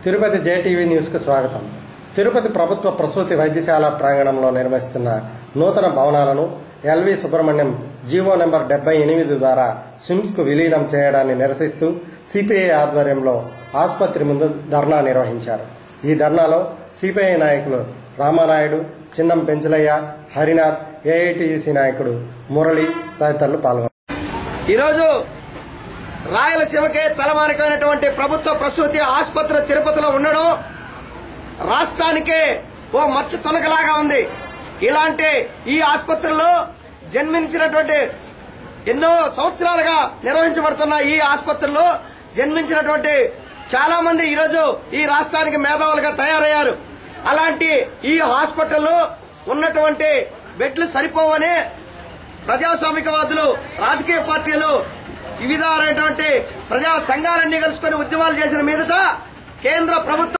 Tirupati JTV news కు స్వాగతం. తిరుపతి ప్రభుత్వ ప్రసూతి వైద్యశాల ప్రాంగణంలో నిర్మిస్తున్న నూతన భవనాలను ఎల్వి సుబ్రహ్మణ్యం జీవో నెంబర్ 78 ద్వారా స్విమ్స్ కు విలీనం చేయడాన్ని నిరసిస్తూ సిపిఐ ఆధ్వర్యంలో ఆసుపత్రి ముందు ధర్నా నిర్వహించారు. ఈ ధర్నాలో సిపిఐ నాయకులు రామానాయుడు, చిన్నం పెంచలయ్య, హరినాథ్, ఏఐటీయూసీ నాయకుడు మురళి తదితరులు పాల్గొన్నారు. ఈరోజు రాయలసీమకే తలమానికమైనటువంటి ప్రభుత్వ ప్రసూతి ఆసుపత్రి తిరుపతిలో ఉండడం రాష్ట్రానికే ఓ మచ్చ తొనకలాగా ఉంది. ఇలాంటి ఈ ఆసుపత్రిలో జన్మించినటువంటి ఎన్నో సంవత్సరాలుగా నిర్వహించబడుతున్న ఈ ఆసుపత్రిలో జన్మించినటువంటి చాలా మంది ఈరోజు ఈ రాష్ట్రానికి మేధావులుగా తయారయ్యారు. అలాంటి ఈ హాస్పిటల్లో ఉన్నటువంటి బెడ్లు సరిపోవని ప్రజాస్వామికవాదులు, రాజకీయ పార్టీలు, వివిధ ప్రజా సంఘాలన్నీ కలుసుకుని ఉద్యమాలు చేసిన మీదట కేంద్ర ప్రభుత్వం